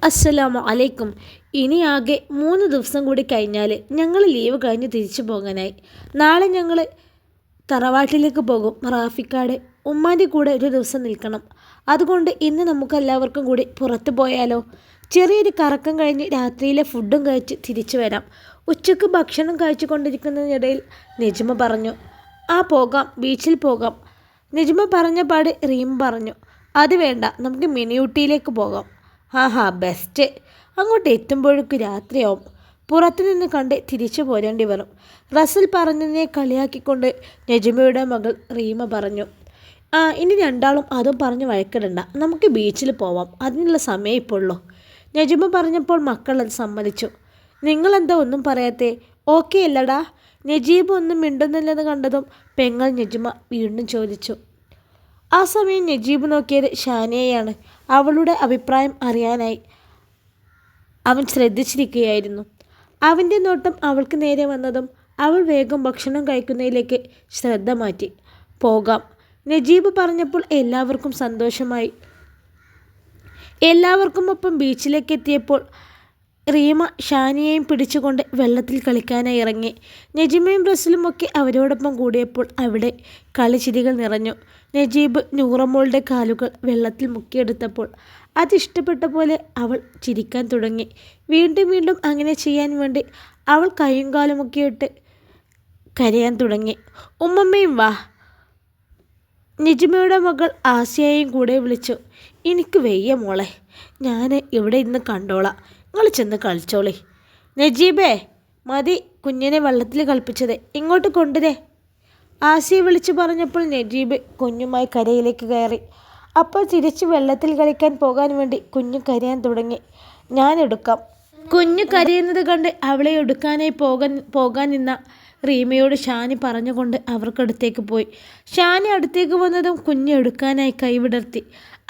അസ്സലാമു അലൈക്കും. ഇനി ആകെ 3 ദിവസം കൂടി കഴിഞ്ഞാൽ ഞങ്ങൾ ലീവ് കഴിഞ്ഞ് തിരിച്ചു പോകാനായി. നാളെ ഞങ്ങൾ തറവാട്ടിലേക്ക് പോകും. റാഫിക്കാട് ഉമ്മാൻ്റെ കൂടെ ഒരു ദിവസം നിൽക്കണം. അതുകൊണ്ട് ഇന്ന് നമുക്കെല്ലാവർക്കും കൂടി പുറത്തു പോയാലോ? ചെറിയൊരു കറക്കം കഴിഞ്ഞ് രാത്രിയിലെ ഫുഡും കഴിച്ച് തിരിച്ചു വരാം. ഉച്ചയ്ക്ക് ഭക്ഷണം കഴിച്ചു കൊണ്ടിരിക്കുന്നതിനിടയിൽ നെജ്മ പറഞ്ഞു, പോകാം, ബീച്ചിൽ പോകാം. നെജ്മ പറഞ്ഞ പാട് റീം പറഞ്ഞു, അത് വേണ്ട, നമുക്ക് മിനി ഊട്ടിയിലേക്ക് പോകാം. ബെസ്റ്റ്. അങ്ങോട്ട് എത്തുമ്പോഴേക്കും രാത്രിയാവും. പുറത്തുനിന്ന് കണ്ട് തിരിച്ചു പോരേണ്ടി വരും. റസൽ പറഞ്ഞതിനെ കളിയാക്കിക്കൊണ്ട് നെജ്മയുടെ മകൾ റീമ പറഞ്ഞു. ഇനി രണ്ടാളും അതും പറഞ്ഞ് വഴക്കിടണ്ട, നമുക്ക് ബീച്ചിൽ പോവാം, അതിനുള്ള സമയം ഇപ്പോൾ ഉള്ളൂ. നെജ്മ പറഞ്ഞപ്പോൾ മക്കൾ അത് സമ്മതിച്ചു. നിങ്ങളെന്താ ഒന്നും പറയാത്തേ? ഓക്കെ അല്ലടാ? നജീബ് ഒന്നും മിണ്ടുന്നില്ലെന്ന് കണ്ടതും പെങ്ങൾ നെജ്മ വീണ്ടും ചോദിച്ചു. ആ സമയം നജീബ് നോക്കിയത് ഷാനിയയാണ്. അവളുടെ അഭിപ്രായം അറിയാനായി അവൻ ശ്രദ്ധിച്ചിരിക്കുകയായിരുന്നു. അവൻ്റെ നോട്ടം അവൾക്ക് നേരെ വന്നതും അവൾ വേഗം ഭക്ഷണം കഴിക്കുന്നതിലേക്ക് ശ്രദ്ധ മാറ്റി. പോകാം, നജീബ് പറഞ്ഞപ്പോൾ എല്ലാവർക്കും സന്തോഷമായി. എല്ലാവർക്കും ഒപ്പം ബീച്ചിലേക്ക് എത്തിയപ്പോൾ റീമ ഷാനിയെയും പിടിച്ചുകൊണ്ട് വെള്ളത്തിൽ കളിക്കാനായി ഇറങ്ങി. നജിമയും റസലും ഒക്കെ അവരോടൊപ്പം കൂടിയപ്പോൾ അവിടെ കളിച്ചിരികൾ നിറഞ്ഞു. നജീബ് നൂറമോളുടെ കാലുകൾ വെള്ളത്തിൽ മുക്കിയെടുത്തപ്പോൾ അതിഷ്ടപ്പെട്ട പോലെ അവൾ ചിരിക്കാൻ തുടങ്ങി. വീണ്ടും വീണ്ടും അങ്ങനെ ചെയ്യാൻ വേണ്ടി അവൾ കൈയും കാലുമൊക്കെ ഇട്ട് കരയാൻ തുടങ്ങി. ഉമ്മമ്മയും വാ, നജിമയുടെ മകൾ ആസിയയും കൂടെ വിളിച്ചു. എനിക്ക് വയ്യ മോളെ, ഞാൻ ഇവിടെ ഇന്ന് കണ്ടോളാം, നിങ്ങൾ ചെന്ന് കളിച്ചോളി. നജീബേ, മതി കുഞ്ഞിനെ വെള്ളത്തിൽ കളിപ്പിച്ചത്, ഇങ്ങോട്ട് കൊണ്ടുവരേ. ആസിയെ വിളിച്ചു പറഞ്ഞപ്പോൾ നജീബ് കുഞ്ഞുമായി കരയിലേക്ക് കയറി. അപ്പോൾ തിരിച്ച് വെള്ളത്തിൽ കളിക്കാൻ പോകാൻ വേണ്ടി കുഞ്ഞു കരയാൻ തുടങ്ങി. ഞാൻ എടുക്കാം. കുഞ്ഞു കരയുന്നത് കണ്ട് അവളെ എടുക്കാനായി പോകാൻ നിന്ന റീമയോട് ഷാനി പറഞ്ഞുകൊണ്ട് അവർക്കടുത്തേക്ക് പോയി. ഷാനി അടുത്തേക്ക് വന്നതും കുഞ്ഞ് എടുക്കാനായി കൈവിടർത്തി.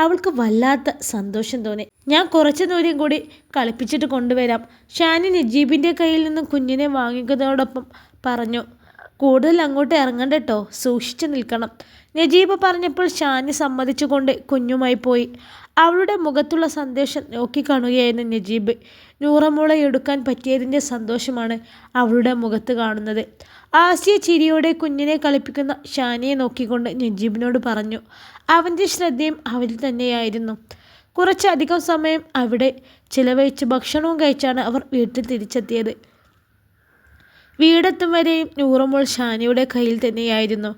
അവൾക്ക് വല്ലാത്ത സന്തോഷം തോന്നി. ഞാൻ കുറച്ച് ദൂരം കൂടി കളിപ്പിച്ചിട്ട് കൊണ്ടുവരാം. ഷാനി നജീബിൻ്റെ കയ്യിൽ നിന്നും കുഞ്ഞിനെ വാങ്ങിക്കുന്നതോടൊപ്പം പറഞ്ഞു. കൂടുതൽ അങ്ങോട്ട് ഇറങ്ങണ്ട കേട്ടോ, സൂക്ഷിച്ചു നിൽക്കണം. നജീബ് പറഞ്ഞപ്പോൾ ഷാനി സമ്മതിച്ചുകൊണ്ട് കുഞ്ഞുമായി പോയി. അവളുടെ മുഖത്തുള്ള സന്തോഷം നോക്കിക്കാണുകയായിരുന്നു നജീബ്. നൂറമോളെ എടുക്കാൻ പറ്റിയതിൻ്റെ സന്തോഷമാണ് അവളുടെ മുഖത്ത് കാണുന്നത്. ആസിയ ചിരിയോടെ കുഞ്ഞിനെ കളിപ്പിക്കുന്ന ഷാനിയെ നോക്കിക്കൊണ്ട് നജീബിനോട് പറഞ്ഞു. അവൻ്റെ ശ്രദ്ധയും അവരിൽ തന്നെയായിരുന്നു. കുറച്ചധികം സമയം അവിടെ ചിലവഴിച്ച് ഭക്ഷണവും കഴിച്ചാണ് അവർ വീട്ടിൽ തിരിച്ചെത്തിയത്. വീടെത്തും വരെയും നൂറമോൾ ഷാനിയുടെ കയ്യിൽ തന്നെയായിരുന്നു.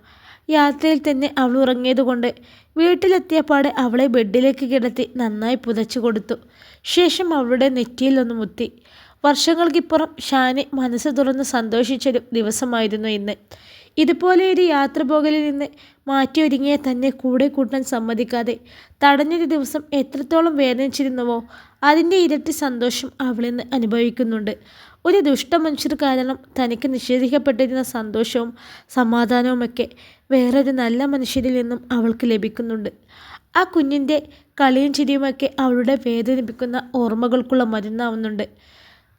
യാത്രയിൽ തന്നെ അവൾ ഉറങ്ങിയതുകൊണ്ട് വീട്ടിലെത്തിയപാടെ അവളെ ബെഡിലേക്ക് കിടത്തി നന്നായി പുതച്ചു കൊടുത്തു. ശേഷം അവളുടെ നെറ്റിയിൽ ഒന്ന് മുത്തി. വർഷങ്ങൾക്കിപ്പുറം ഷാനി മനസ്സ് തുറന്ന് സന്തോഷിച്ചൊരു ദിവസമായിരുന്നു ഇന്ന്. ഇതുപോലെ ഒരു യാത്ര പോകലിൽ നിന്ന് മാറ്റിയൊരുങ്ങിയ തന്നെ കൂടെ കൂട്ടാൻ സമ്മതിക്കാതെ തടഞ്ഞൊരു ദിവസം എത്രത്തോളം വേദനിച്ചിരുന്നുവോ അതിൻ്റെ ഇരട്ടി സന്തോഷം അവളിന്ന് അനുഭവിക്കുന്നുണ്ട്. ഒരു ദുഷ്ടമനുഷ്യർ കാരണം തനിക്ക് നിഷേധിക്കപ്പെട്ടിരുന്ന സന്തോഷവും സമാധാനവുമൊക്കെ വേറൊരു നല്ല മനുഷ്യരിൽ നിന്നും അവൾക്ക് ലഭിക്കുന്നുണ്ട്. ആ കുഞ്ഞിൻ്റെ കളിയും ചിരിയുമൊക്കെ അവളുടെ വേദനിപ്പിക്കുന്ന ഓർമ്മകൾക്കുള്ള മരുന്നാവുന്നുണ്ട്.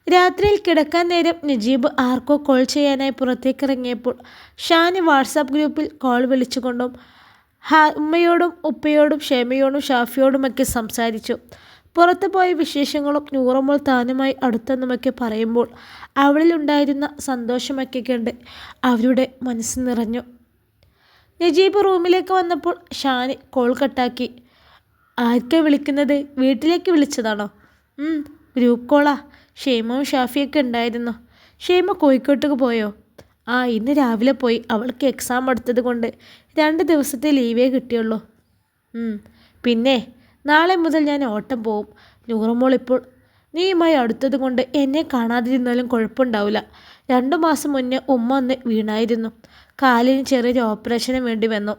രാത്രിയിൽ കിടക്കാൻ നേരം നജീബ് ആർക്കോ കോൾ ചെയ്യാനായി പുറത്തേക്കിറങ്ങിയപ്പോൾ ഷാനി വാട്സാപ്പ് ഗ്രൂപ്പിൽ കോൾ വിളിച്ചുകൊണ്ടും ഉമ്മയോടും ഉപ്പയോടും ഷെമയോടും ഷാഫിയോടുമൊക്കെ സംസാരിച്ചു. പുറത്തു പോയ വിശേഷങ്ങളും നൂറമോൾ താനുമായി അടുത്തെന്നുമൊക്കെ പറയുമ്പോൾ അവളിലുണ്ടായിരുന്ന സന്തോഷമൊക്കെ കണ്ട് അവരുടെ മനസ്സ് നിറഞ്ഞു. നജീബ് റൂമിലേക്ക് വന്നപ്പോൾ ഷാനി കോൾ കട്ടാക്കി. ആർക്കാ വിളിക്കുന്നത്? വീട്ടിലേക്ക് വിളിച്ചതാണോ? ഗ്രൂപ്പ് കോളാ. ഷെയ്മവും ഷാഫിയൊക്കെ ഉണ്ടായിരുന്നു. ഷെയ്മ കോഴിക്കോട്ടേക്ക് പോയോ? ഇന്ന് രാവിലെ പോയി. അവൾക്ക് എക്സാം എടുത്തത് കൊണ്ട് 2 ദിവസത്തെ ലീവേ കിട്ടിയുള്ളൂ. പിന്നെ നാളെ മുതൽ ഞാൻ ഓട്ടം പോവും. നൂറമോൾ ഇപ്പോൾ നീയുമായി അടുത്തത് കൊണ്ട് എന്നെ കാണാതിരുന്നാലും കുഴപ്പമുണ്ടാവില്ല. 2 മാസം മുന്നേ ഉമ്മ ഒന്ന് വീണായിരുന്നു. കാലിന് ചെറിയൊരു ഓപ്പറേഷന് വേണ്ടി വന്നു.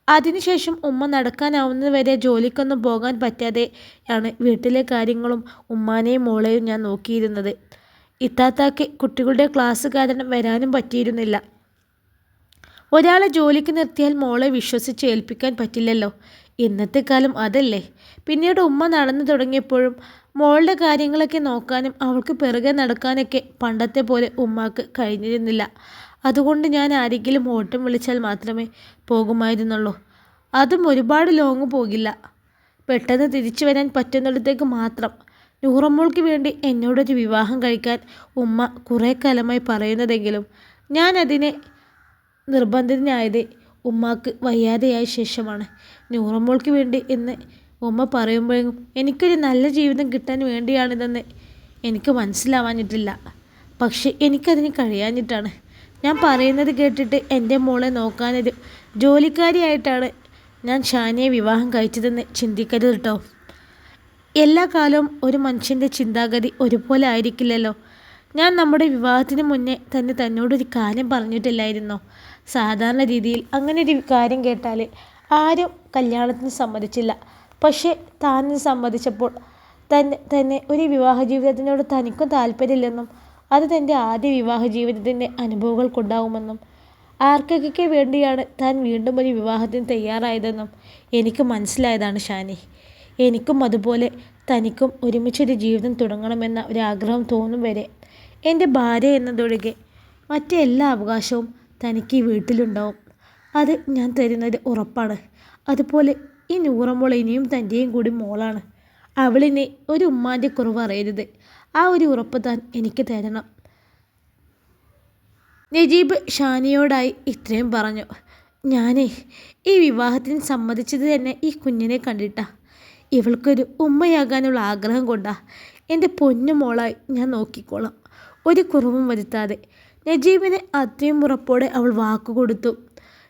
അതിനുശേഷം ഉമ്മ നടക്കാനാവുന്നത് വരെ ജോലിക്കൊന്നും പോകാൻ പറ്റാതെയാണ് വീട്ടിലെ കാര്യങ്ങളും ഉമ്മാനെയും മോളെയും ഞാൻ നോക്കിയിരുന്നത്. ഇത്താത്താക്ക് കുട്ടികളുടെ ക്ലാസ് കാരണം വരാനും പറ്റിയിരുന്നില്ല. ഒരാളെ ജോലിക്ക് നിർത്തിയാൽ മോളെ വിശ്വസിച്ച് ഏൽപ്പിക്കാൻ പറ്റില്ലല്ലോ. ഇന്നത്തെ കാലം അതല്ലേ. പിന്നീട് ഉമ്മ നടന്നു തുടങ്ങിയപ്പോഴും മോളുടെ കാര്യങ്ങളൊക്കെ നോക്കാനും അവൾക്ക് പിറകെ നടക്കാനൊക്കെ പണ്ടത്തെ പോലെ ഉമ്മാക്ക് കഴിഞ്ഞിരുന്നില്ല. അതുകൊണ്ട് ഞാൻ ആരെങ്കിലും ഓട്ടം വിളിച്ചാൽ മാത്രമേ പോകുമായിരുന്നുള്ളൂ. അതും ഒരുപാട് ലോങ് പോകില്ല, പെട്ടെന്ന് തിരിച്ചു വരാൻ പറ്റുന്നിടത്തേക്ക് മാത്രം. നൂറമ്മോൾക്ക് വേണ്ടി എന്നോടൊരു വിവാഹം കഴിക്കാൻ ഉമ്മ കുറേ കാലമായി പറയുന്നതെങ്കിലും ഞാൻ അതിനെ നിർബന്ധിതനായത് ഉമ്മാക്ക് വയ്യാതെയായ ശേഷമാണ്. നൂറമ്മോൾക്ക് വേണ്ടി എന്ന് ഉമ്മ പറയുമ്പോഴും എനിക്കൊരു നല്ല ജീവിതം കിട്ടാൻ വേണ്ടിയാണിതെന്ന് എനിക്ക് മനസ്സിലാവാഞ്ഞിട്ടില്ല. പക്ഷെ എനിക്കതിന് കഴിയാഞ്ഞിട്ടാണ്. ഞാൻ പറയുന്നത് കേട്ടിട്ട് എൻ്റെ മോളെ നോക്കാനൊരു ജോലിക്കാരിയായിട്ടാണ് ഞാൻ ഷാനിയെ വിവാഹം കഴിച്ചതെന്ന് ചിന്തിക്കരുത് കേട്ടോ. എല്ലാ കാലവും ഒരു മനുഷ്യൻ്റെ ചിന്താഗതി ഒരുപോലെ ആയിരിക്കില്ലല്ലോ. ഞാൻ നമ്മുടെ വിവാഹത്തിന് മുന്നേ തന്നെ തന്നോടൊരു കാര്യം പറഞ്ഞിട്ടില്ലായിരുന്നോ? സാധാരണ രീതിയിൽ അങ്ങനെ ഒരു കാര്യം കേട്ടാൽ ആരും കല്യാണത്തിന് സമ്മതിച്ചില്ല. പക്ഷേ താൻ സമ്മതിച്ചപ്പോൾ തന്നെ ഒരു വിവാഹ ജീവിതത്തിനോട് തനിക്കും താല്പര്യമില്ലെന്നും അത് തൻ്റെ ആദ്യ വിവാഹ ജീവിതത്തിൻ്റെ അനുഭവങ്ങൾക്കുണ്ടാവുമെന്നും ആർക്കൊക്കെ വേണ്ടിയാണ് താൻ വീണ്ടും ഒരു വിവാഹത്തിന് തയ്യാറായതെന്നും എനിക്ക് മനസ്സിലായതാണ് ഷാനി. എനിക്കും അതുപോലെ തനിക്കും ഒരുമിച്ചൊരു ജീവിതം തുടങ്ങണമെന്ന ഒരാഗ്രഹം തോന്നും വരെ എൻ്റെ ഭാര്യ എന്നതൊഴികെ മറ്റെല്ലാ അവകാശവും തനിക്ക് ഈ വീട്ടിലുണ്ടാവും. അത് ഞാൻ തരുന്നത് ഉറപ്പാണ്. അതുപോലെ ഈ നൂറമ്മോൾ ഇനിയും തൻ്റെയും കൂടി മോളാണ്. അവളിനി ഒരു ഉമ്മാൻ്റെ കുറവ് അറിയരുത്. ആ ഒരു ഉറപ്പ് താൻ എനിക്ക് തരണം. നജീബ് ഷാനിയോടായി ഇത്രയും പറഞ്ഞു. ഞാനേ ഈ വിവാഹത്തിന് സമ്മതിച്ചത് തന്നെ ഈ കുഞ്ഞിനെ കണ്ടിട്ടാ. ഇവൾക്കൊരു ഉമ്മയാകാനുള്ള ആഗ്രഹം കൊണ്ടാ. എൻ്റെ പൊന്നു മോളായി ഞാൻ നോക്കിക്കോളാം, ഒരു കുറവും വരുത്താതെ. നജീബിന് അത്രയും ഉറപ്പോടെ അവൾ വാക്കുകൊടുത്തു.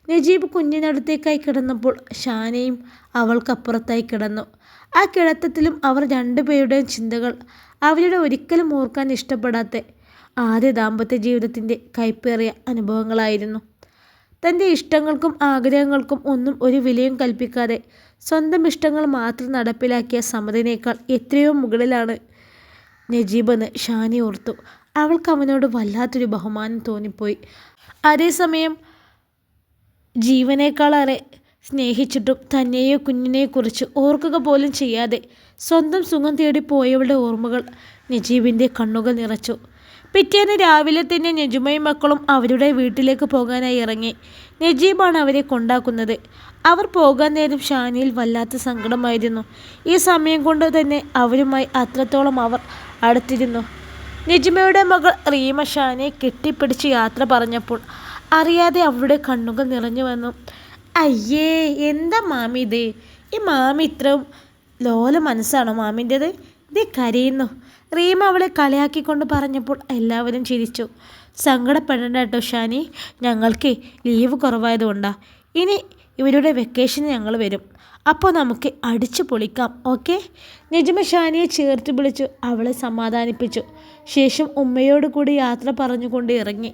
നജീബ് കുഞ്ഞിനടുത്തേക്കായി കിടന്നപ്പോൾ ഷാനയും അവൾക്കപ്പുറത്തായി കിടന്നു. ആ കിടത്തത്തിലും അവർ രണ്ടുപേരുടെയും ചിന്തകൾ അവരുടെ ഒരിക്കലും ഓർക്കാൻ ഇഷ്ടപ്പെടാത്ത ആദ്യ ദാമ്പത്യ ജീവിതത്തിൻ്റെ കൈപ്പേറിയ അനുഭവങ്ങളായിരുന്നു. തൻ്റെ ഇഷ്ടങ്ങൾക്കും ആഗ്രഹങ്ങൾക്കും ഒന്നും ഒരു വിലയും കൽപ്പിക്കാതെ സ്വന്തം ഇഷ്ടങ്ങൾ മാത്രം നടപ്പിലാക്കിയ സമതിനേക്കാൾ എത്രയോ മുകളിലാണ് നജീബെന്ന് ഷാനി ഓർത്തു. അവൾക്ക് അവനോട് വല്ലാത്തൊരു ബഹുമാനം തോന്നിപ്പോയി. അതേസമയം ജീവനേക്കാളേറെ സ്നേഹിച്ചിട്ടും തന്നെയോ കുഞ്ഞിനെക്കുറിച്ച് ഓർക്കുക പോലും ചെയ്യാതെ സ്വന്തം സുഖം തേടി പോയവളുടെ ഓർമ്മകൾ നജീബിൻ്റെ കണ്ണുകൾ നിറച്ചു. പിറ്റേന്ന് രാവിലെ തന്നെ നജുമയും മക്കളും അവരുടെ വീട്ടിലേക്ക് പോകാനായി ഇറങ്ങി. നജീബാണ് അവരെ കൊണ്ടാക്കുന്നത്. അവർ പോകാൻ നേരം ഷാനിയിൽ വല്ലാത്ത സങ്കടമായിരുന്നു. ഈ സമയം കൊണ്ട് തന്നെ അവരുമായി അത്രത്തോളം അവർ അടുത്തിരുന്നു. നജുമയുടെ മകൾ റീമ ഷാനിയെ കെട്ടിപ്പിടിച്ച് യാത്ര പറഞ്ഞപ്പോൾ അറിയാതെ അവളുടെ കണ്ണുകൾ നിറഞ്ഞു വന്നു. അയ്യേ, എന്താ മാമി ഇത്? ഈ മാമി ഇത്രയും ലോല മനസ്സാണോ മാമിൻ്റെത്? ഇത് കരയുന്നു. റീമ അവളെ കളിയാക്കിക്കൊണ്ട് പറഞ്ഞപ്പോൾ എല്ലാവരും ചിരിച്ചു. സങ്കടപ്പെടേണ്ട കേട്ടോ ഷാനി, ഞങ്ങൾക്ക് ലീവ് കുറവായതുകൊണ്ടാണ്. ഇനി ഇവരുടെ വെക്കേഷന് ഞങ്ങൾ വരും. അപ്പോൾ നമുക്ക് അടിച്ചു പൊളിക്കാം, ഓക്കെ? നജുമ ഷാനിയെ ചേർത്ത് വിളിച്ചു അവളെ സമാധാനിപ്പിച്ചു. ശേഷം ഉമ്മയോട് കൂടി യാത്ര പറഞ്ഞുകൊണ്ട് ഇറങ്ങി.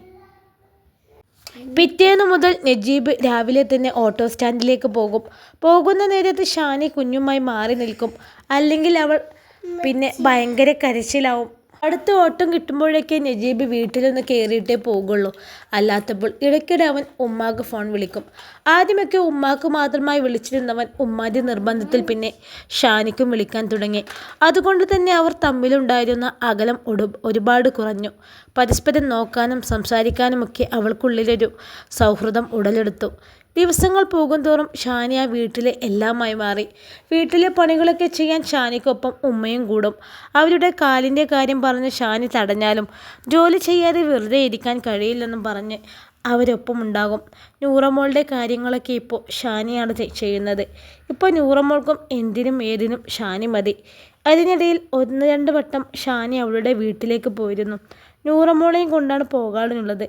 പിറ്റേന്നു മുതൽ നജീബ് രാവിലെ തന്നെ ഓട്ടോ സ്റ്റാൻഡിലേക്ക് പോകും. പോകുന്ന നേരത്ത് ഷാനി കുഞ്ഞുമായി മാറി നിൽക്കും. അല്ലെങ്കിൽ അവൾ പിന്നെ ഭയങ്കര കരച്ചിലാവും. അടുത്ത ഓട്ടം കിട്ടുമ്പോഴേക്കേ നജീബ് വീട്ടിലൊന്ന് കയറിയിട്ടേ പോകുള്ളൂ. അല്ലാത്തപ്പോൾ ഇടയ്ക്കിടെ അവൻ ഉമ്മാക്ക് ഫോൺ വിളിക്കും. ആദ്യമൊക്കെ ഉമ്മാക്ക് മാത്രമായി വിളിച്ചിരുന്നവൻ ഉമ്മാൻ്റെ നിർബന്ധത്തിൽ പിന്നെ ഷാനിക്കും വിളിക്കാൻ തുടങ്ങി. അതുകൊണ്ട് തന്നെ അവർ തമ്മിലുണ്ടായിരുന്ന അകലം ഒരുപാട് കുറഞ്ഞു. പരസ്പരം നോക്കാനും സംസാരിക്കാനുമൊക്കെ അവൾക്കുള്ളിലൊരു സൗഹൃദം ഉടലെടുത്തു. ദിവസങ്ങൾ പോകുന്തോറും ഷാനി ആ വീട്ടിലെ എല്ലാമായി മാറി. വീട്ടിലെ പണികളൊക്കെ ചെയ്യാൻ ഷാനിക്കൊപ്പം ഉമ്മയും കൂടും. അവരുടെ കാലിൻ്റെ കാര്യം പറഞ്ഞ് ഷാനി തടഞ്ഞാലും ജോലി ചെയ്യാതെ വെറുതെ ഇരിക്കാൻ കഴിയില്ലെന്നും പറഞ്ഞ് അവരൊപ്പമുണ്ടാകും. നൂറമ്മോളുടെ കാര്യങ്ങളൊക്കെ ഇപ്പോൾ ഷാനിയാണ് ചെയ്യുന്നത്. ഇപ്പോൾ നൂറമ്മോൾക്കും എന്തിനും ഏതിനും ഷാനി മതി. അതിനിടയിൽ 1-2 വട്ടം ഷാനി അവളുടെ വീട്ടിലേക്ക് പോയിരുന്നു. നൂറമ്മോളെയും കൊണ്ടാണ് പോകാനുള്ളത്.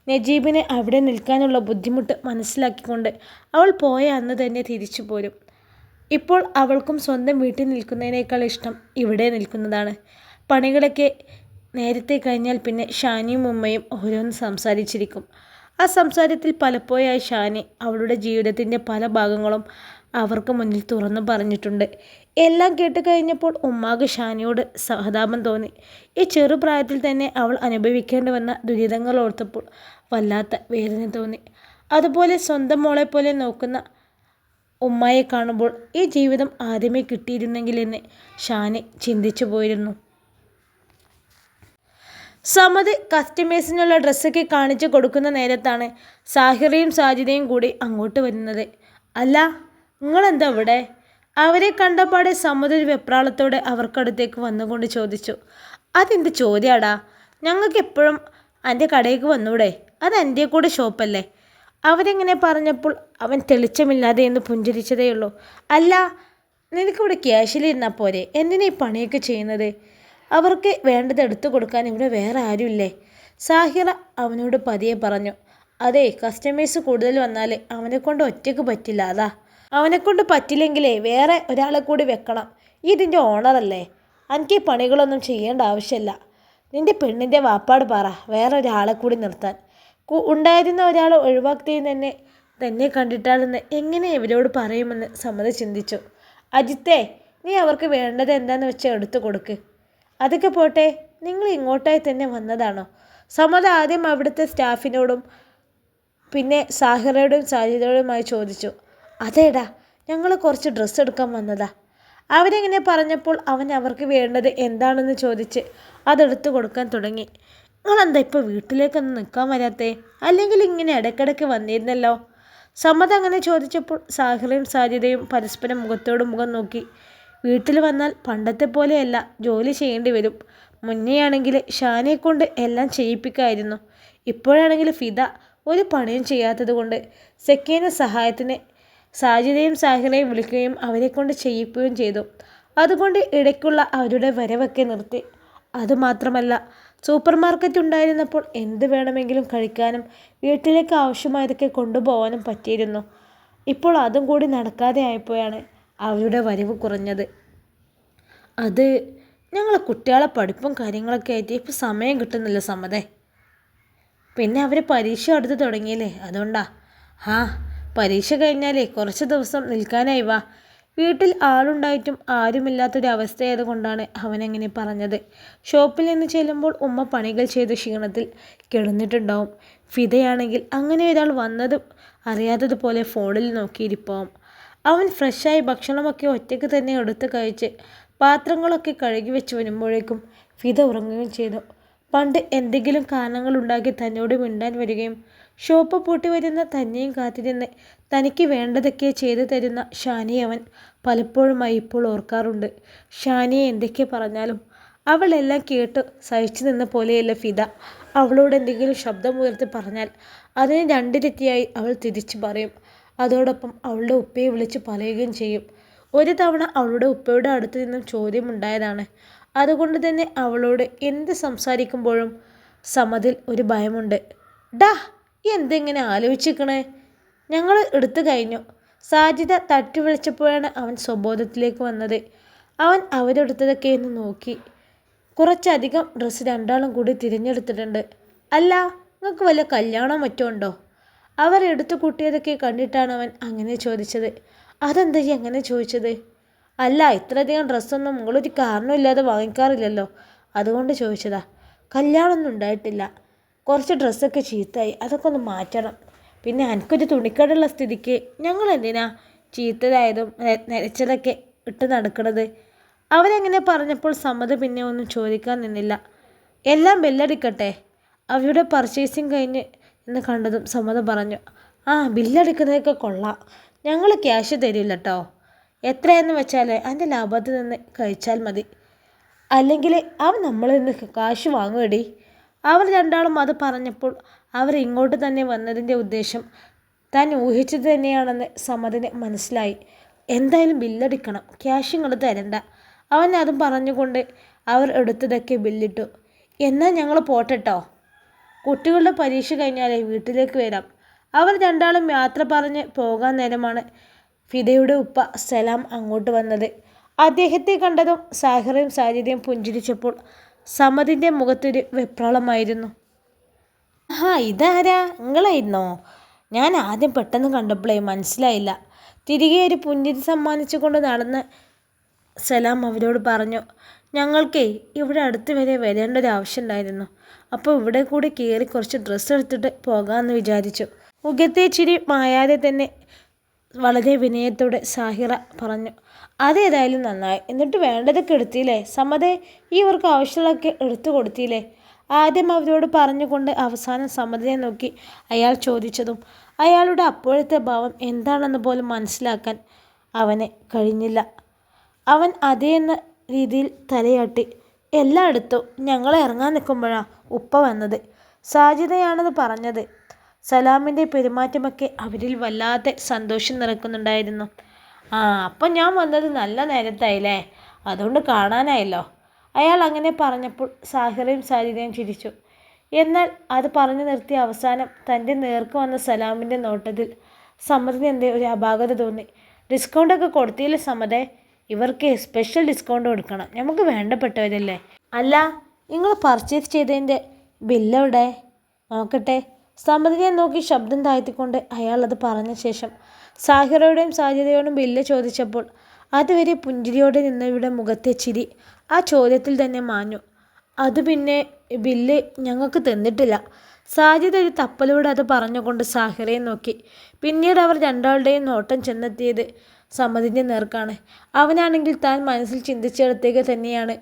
നജീബിനെ അവിടെ നിൽക്കാനുള്ള ബുദ്ധിമുട്ട് മനസ്സിലാക്കിക്കൊണ്ട് അവൾ പോയ അന്ന് തന്നെ തിരിച്ചു പോരും. ഇപ്പോൾ അവൾക്കും സ്വന്തം വീട്ടിൽ നിൽക്കുന്നതിനേക്കാൾ ഇഷ്ടം ഇവിടെ നിൽക്കുന്നതാണ്. പണികളൊക്കെ നേരത്തെ കഴിഞ്ഞാൽ പിന്നെ ഷാനിയും ഉമ്മയും ഓരോന്ന് സംസാരിച്ചിരിക്കും. ആ സംസാരത്തിൽ പലപ്പോഴായി ഷാനി അവളുടെ ജീവിതത്തിൻ്റെ പല ഭാഗങ്ങളും അവർക്ക് മുന്നിൽ തുറന്നു പറഞ്ഞിട്ടുണ്ട്. എല്ലാം കേട്ട് കഴിഞ്ഞപ്പോൾ ഉമ്മാക്ക് ഷാനിയോട് സഹതാപം തോന്നി. ഈ ചെറുപ്രായത്തിൽ തന്നെ അവൾ അനുഭവിക്കേണ്ടി വന്ന ദുരിതങ്ങൾ ഓർത്തപ്പോൾ വല്ലാത്ത വേദന തോന്നി. അതുപോലെ സ്വന്തം മോളെപ്പോലെ നോക്കുന്ന ഉമ്മയെ കാണുമ്പോൾ ഈ ജീവിതം ആദ്യമേ കിട്ടിയിരുന്നെങ്കിലെന്ന് ഷാനി ചിന്തിച്ചു പോയിരുന്നു. സമത് കസ്റ്റമേഴ്സിനുള്ള ഡ്രസ്സൊക്കെ കാണിച്ചു കൊടുക്കുന്ന നേരത്താണ് സാഹിറയും സാജിദയും കൂടി അങ്ങോട്ട് വരുന്നത്. അല്ല, നിങ്ങളെന്താ ഇവിടെ? അവരെ കണ്ടപാടെ സമുദ്ര വെപ്രാളത്തോടെ അവർക്കടുത്തേക്ക് വന്നുകൊണ്ട് ചോദിച്ചു. അതെന്ത് ചോദ്യാടാ? ഞങ്ങൾക്ക് എപ്പോഴും എൻ്റെ കടയിലേക്ക് വന്നൂടെ? അത് എൻ്റെ കൂടെ ഷോപ്പല്ലേ? അവരെങ്ങനെ പറഞ്ഞപ്പോൾ അവൻ തെളിച്ചമില്ലാതെ എന്ന് പുഞ്ചിരിച്ചതേയുള്ളൂ. അല്ല, നിനക്കിവിടെ ക്യാഷിലിരുന്നാൽ പോരെ? എന്തിനാ ഈ പണിയൊക്കെ ചെയ്യുന്നത്? അവർക്ക് വേണ്ടത് എടുത്തു കൊടുക്കാൻ ഇവിടെ വേറെ ആരുമില്ലേ? സാഹിറ അവനോട് പതിയെ പറഞ്ഞു. അതെ, കസ്റ്റമേഴ്സ് കൂടുതൽ വന്നാൽ അവനെക്കൊണ്ട് ഒറ്റയ്ക്ക് പറ്റില്ല, അതാ. അവനെക്കൊണ്ട് പറ്റില്ലെങ്കിലേ വേറെ ഒരാളെ കൂടി വെക്കണം. ഇതിൻ്റെ ഓണറല്ലേ, എനിക്ക് ഈ പണികളൊന്നും ചെയ്യേണ്ട ആവശ്യമില്ല. നിൻ്റെ പെണ്ണിൻ്റെ വാപ്പാട് പറ വേറെ ഒരാളെ കൂടി നിർത്താൻ. ഉണ്ടായിരുന്ന ഒരാൾ ഒഴിവാക്കിയതിന് തന്നെ കണ്ടിട്ടാണെന്ന് എങ്ങനെ ഇവരോട് പറയുമെന്ന് സമ്മത ചിന്തിച്ചു. അജിത്തേ, നീ അവർക്ക് വേണ്ടത് എന്താണെന്ന് വെച്ചാൽ എടുത്തു കൊടുക്ക്. അതൊക്കെ പോട്ടെ, നിങ്ങൾ ഇങ്ങോട്ടായി തന്നെ വന്നതാണോ? സമ്മത ആദ്യം അവിടുത്തെ സ്റ്റാഫിനോടും പിന്നെ സാഹിറയോടും സാജിദയോടുമായി ചോദിച്ചു. അതേടാ, ഞങ്ങൾ കുറച്ച് ഡ്രസ്സ് എടുക്കാൻ വന്നതാ. അവരെങ്ങനെ പറഞ്ഞപ്പോൾ അവൻ അവർക്ക് വേണ്ടത് എന്താണെന്ന് ചോദിച്ച് അതെടുത്തു കൊടുക്കാൻ തുടങ്ങി. നിങ്ങളെന്താ ഇപ്പോൾ വീട്ടിലേക്കൊന്നും നിൽക്കാൻ വരാത്തേ? അല്ലെങ്കിൽ ഇങ്ങനെ ഇടയ്ക്കിടയ്ക്ക് വന്നിരുന്നല്ലോ. സമ്മത അങ്ങനെ ചോദിച്ചപ്പോൾ സാഹിറയും സാജിദയും പരസ്പരം മുഖത്തോട് മുഖം നോക്കി. വീട്ടിൽ വന്നാൽ പണ്ടത്തെ പോലെയല്ല, ജോലി ചെയ്യേണ്ടി വരും. മുന്നെയാണെങ്കിൽ ഷാനിയെ കൊണ്ട് എല്ലാം ചെയ്യിപ്പിക്കായിരുന്നു. ഇപ്പോഴാണെങ്കിൽ ഫിദ ഒരു പണിയും ചെയ്യാത്തത് കൊണ്ട് സെക്കീന സഹായത്തിന് സാജിദയും സാഹിറയും വിളിക്കുകയും അവരെ കൊണ്ട് ചെയ്യിക്കുകയും ചെയ്തു. അതുകൊണ്ട് ഇടയ്ക്കുള്ള അവരുടെ വരവൊക്കെ നിർത്തി. അതുമാത്രമല്ല, സൂപ്പർ മാർക്കറ്റ് ഉണ്ടായിരുന്നപ്പോൾ എന്ത് വേണമെങ്കിലും കഴിക്കാനും വീട്ടിലേക്ക് ആവശ്യമായതൊക്കെ കൊണ്ടുപോകാനും പറ്റിയിരുന്നു. ഇപ്പോൾ അതും കൂടി നടക്കാതെ ആയപ്പോഴാണ് അവരുടെ വരവ് കുറഞ്ഞത്. അത് ഞങ്ങൾ കുട്ടികളെ പഠിപ്പും കാര്യങ്ങളൊക്കെ ആയിട്ട് ഇപ്പോൾ സമയം കിട്ടുന്നില്ല സമ്മതേ. പിന്നെ അവർ പരീക്ഷ അടുത്ത് തുടങ്ങിയില്ലേ, അതുകൊണ്ടാ. ആ, പരീക്ഷ കഴിഞ്ഞാലേ കുറച്ച് ദിവസം നിൽക്കാനായി വാ. വീട്ടിൽ ആളുണ്ടായിട്ടും ആരുമില്ലാത്തൊരവസ്ഥയായത് കൊണ്ടാണ് അവനങ്ങനെ പറഞ്ഞത്. ഷോപ്പിൽ നിന്ന് ചെല്ലുമ്പോൾ ഉമ്മ പണികൾ ചെയ്ത് ക്ഷീണത്തിൽ കിടന്നിട്ടുണ്ടാവും. ഫിദയാണെങ്കിൽ അങ്ങനെ ഒരാൾ വന്നതും അറിയാത്തതുപോലെ ഫോണിൽ നോക്കിയിരിപ്പാവും. അവൻ ഫ്രഷായി ഭക്ഷണമൊക്കെ ഒറ്റയ്ക്ക് തന്നെ എടുത്ത് കഴിച്ച് പാത്രങ്ങളൊക്കെ കഴുകി വെച്ച് വരുമ്പോഴേക്കും ഫിദ ഉറങ്ങുകയും ചെയ്തു. പണ്ട് എന്തെങ്കിലും കാരണങ്ങളുണ്ടാക്കി തന്നോട് മിണ്ടാൻ വരികയും ഷോപ്പ് പൂട്ടി വരുന്ന തന്നെയും കാത്തിരുന്ന് തനിക്ക് വേണ്ടതൊക്കെ ചെയ്തു തരുന്ന ഷാനിയെ അവൻ പലപ്പോഴുമായി ഇപ്പോൾ ഓർക്കാറുണ്ട്. ഷാനിയെ എന്തൊക്കെ പറഞ്ഞാലും അവളെല്ലാം കേട്ട് സഹിച്ചു നിന്ന പോലെയല്ല ഫിദ. അവളോട് എന്തെങ്കിലും ശബ്ദമുയർത്തി പറഞ്ഞാൽ അതിന് രണ്ടിരട്ടിയായി അവൾ തിരിച്ചു പറയും. അതോടൊപ്പം അവളുടെ ഉപ്പയെ വിളിച്ച് പറയുകയും ചെയ്യും. ഒരു തവണ അവളുടെ ഉപ്പയുടെ അടുത്ത് നിന്നും ചോദ്യമുണ്ടായതാണ്. അതുകൊണ്ട് തന്നെ അവളോട് എന്ത് സംസാരിക്കുമ്പോഴും സമതിൽ ഒരു ഭയമുണ്ട്. ഡാ, എന്തെങ്ങനെ ആലോചിക്കണേ? ഞങ്ങൾ എടുത്തു കഴിഞ്ഞു. സാജിദ തട്ടി വിളിച്ചപ്പോഴാണ് അവൻ സ്വബോധത്തിലേക്ക് വന്നത്. അവൻ അവരെടുത്തതൊക്കെ ഒന്ന് നോക്കി. കുറച്ചധികം ഡ്രസ്സ് രണ്ടാളും കൂടി തിരഞ്ഞെടുത്തിട്ടുണ്ട്. അല്ല, നിങ്ങൾക്ക് വല്ല കല്യാണമോ മറ്റോ ഉണ്ടോ? അവർ എടുത്തു കൂട്ടിയതൊക്കെ കണ്ടിട്ടാണ് അവൻ അങ്ങനെ ചോദിച്ചത്. അതെന്താ അങ്ങനെ ചോദിച്ചത്? അല്ല, ഇത്രയധികം ഡ്രസ്സൊന്നും നിങ്ങളൊരു കാരണമില്ലാതെ വാങ്ങിക്കാറില്ലല്ലോ, അതുകൊണ്ട് ചോദിച്ചതാ. കല്യാണമൊന്നും ഉണ്ടായിട്ടില്ല. കുറച്ച് ഡ്രസ്സൊക്കെ ചീത്തയായി, അതൊക്കെ ഒന്ന് മാറ്റണം. പിന്നെ എനിക്കൊരു തുണിക്കടുള്ള സ്ഥിതിക്ക് ഞങ്ങൾ എന്തിനാ ചീത്തതായതും നരച്ചതൊക്കെ ഇട്ട് നടക്കണത്? അവരങ്ങനെ പറഞ്ഞപ്പോൾ സമ്മത പിന്നെ ഒന്നും ചോദിക്കാൻ നിന്നില്ല. എല്ലാം ബില്ലടിക്കട്ടെ. അവരുടെ പർച്ചേസിങ് കഴിഞ്ഞ് എന്ന് കണ്ടതും സമ്മത പറഞ്ഞു. ആ, ബില്ലടിക്കുന്നതൊക്കെ കൊള്ളാം. ഞങ്ങൾ ക്യാഷ് തരില്ല കേട്ടോ. എത്രയെന്ന് വെച്ചാൽ അതിൻ്റെ ലാഭത്തിൽ നിന്ന് കഴിച്ചാൽ മതി. അല്ലെങ്കിൽ അവൻ നമ്മളിൽ നിന്ന് കാശ് വാങ്ങുകടി. അവർ രണ്ടാളും അത് പറഞ്ഞപ്പോൾ അവർ ഇങ്ങോട്ട് തന്നെ വന്നതിൻ്റെ ഉദ്ദേശം താൻ ഊഹിച്ചത് തന്നെയാണെന്ന് സമ്മതിന് മനസ്സിലായി. എന്തായാലും ബില്ലടിക്കണം, ക്യാഷ് ഇങ്ങോട്ട് തരണ്ട. അവൻ അതും പറഞ്ഞുകൊണ്ട് അവർ എടുത്തതൊക്കെ ബില്ലിട്ടു. എന്നാൽ ഞങ്ങൾ പോട്ടെട്ടോ, കുട്ടികളുടെ പരീക്ഷ കഴിഞ്ഞാലേ വീട്ടിലേക്ക് വരാം. അവർ രണ്ടാളും യാത്ര പറഞ്ഞ് പോകാൻ നേരമാണ് ഫിദയുടെ ഉപ്പ സലാം അങ്ങോട്ട് വന്നത്. അദ്ദേഹത്തെ കണ്ടതും സാഹിറയും സാജിദയും പുഞ്ചിരിച്ചപ്പോൾ സമതിൻ്റെ മുഖത്തൊരു വെപ്രാളമായിരുന്നു. ആ, ഇതാരാ? നിങ്ങളായിരുന്നോ? ഞാൻ ആദ്യം പെട്ടെന്ന് കണ്ടപ്പോഴേ മനസ്സിലായില്ല. തിരികെ ഒരു പുഞ്ചിരി സമ്മാനിച്ചുകൊണ്ട് നടന്ന് സലാം അവരോട് പറഞ്ഞു. ഞങ്ങൾക്കേ ഇവിടെ അടുത്ത് വരെ വരേണ്ട ഒരു ആവശ്യം ഉണ്ടായിരുന്നു. അപ്പോൾ ഇവിടെ കൂടി കയറി കുറച്ച് ഡ്രസ്സ് എടുത്തിട്ട് പോകാമെന്ന് വിചാരിച്ചു. മുഖത്തെ ചിരി മായാതെ തന്നെ വളരെ വിനയത്തോടെ സാഹിറ പറഞ്ഞു. അതേതായാലും നന്നായി. എന്നിട്ട് വേണ്ടതൊക്കെ എടുത്തില്ലേ സമ്മതേ? ഈ ഇവർക്ക് ആവശ്യമുള്ളതൊക്കെ എടുത്തു കൊടുത്തില്ലേ? ആദ്യം അവരോട് പറഞ്ഞുകൊണ്ട് അവസാനം സമ്മതിനെ നോക്കി അയാൾ ചോദിച്ചതും അയാളുടെ അപ്പോഴത്തെ ഭാവം എന്താണെന്ന് പോലും മനസ്സിലാക്കാൻ അവന് കഴിഞ്ഞില്ല. അവൻ അതേ എന്ന രീതിയിൽ തലയാട്ടി. എല്ലായിടത്തും ഞങ്ങൾ ഇറങ്ങാൻ നിൽക്കുമ്പോഴാണ് ഉപ്പ വന്നത്. സാജിദയാണെന്ന് പറഞ്ഞത്. സലാമിൻ്റെ പെരുമാറ്റമൊക്കെ അവരിൽ വല്ലാതെ സന്തോഷം നിറക്കുന്നുണ്ടായിരുന്നു. ആ, അപ്പം ഞാൻ വന്നത് നല്ല നേരത്തായില്ലേ, അതുകൊണ്ട് കാണാനായല്ലോ. അയാൾ അങ്ങനെ പറഞ്ഞപ്പോൾ സാഹിറയും സാജിദയും ചിരിച്ചു. എന്നാൽ അത് പറഞ്ഞു നിർത്തിയ അവസാനം തൻ്റെ നേർക്ക് വന്ന സലാമിൻ്റെ നോട്ടത്തിൽ സമ്മതിന് എന്തേ ഒരു അപാകത തോന്നി. ഡിസ്കൗണ്ടൊക്കെ കൊടുത്തില്ലേ സമ്മതേ? ഇവർക്ക് സ്പെഷ്യൽ ഡിസ്കൗണ്ട് കൊടുക്കണം, നമുക്ക് വേണ്ടപ്പെട്ടവരല്ലേ. അല്ല, നിങ്ങൾ പർച്ചേസ് ചെയ്തതിൻ്റെ ബില്ലെവിടെ? നോക്കട്ടെ. സമ്മതിനെ നോക്കി ശബ്ദം താഴ്ത്തിക്കൊണ്ട് അയാൾ അത് പറഞ്ഞ ശേഷം സാഹിറയോടും സാജിദയോടും ബില്ല് ചോദിച്ചപ്പോൾ അതുവരെ പുഞ്ചിരിയോടെ നിന്നവരുടെ മുഖത്തെ ചിരി ആ ചോദ്യത്തിൽ തന്നെ മാഞ്ഞു. അത് പിന്നെ ബില്ല് ഞങ്ങൾക്ക് തന്നിട്ടില്ല. സാജിദ ഒരു തപ്പലോടെ അത് പറഞ്ഞുകൊണ്ട് സാഹിറയെ നോക്കി. പിന്നീട് അവർ രണ്ടാളുടെയും നോട്ടം ചെന്നെത്തിയത് സമ്മതിൻ്റെ നേർക്കാണ്. അവനാണെങ്കിൽ താൻ മനസ്സിൽ ചിന്തിച്ചിടത്തേക്ക് തന്നെയാണ്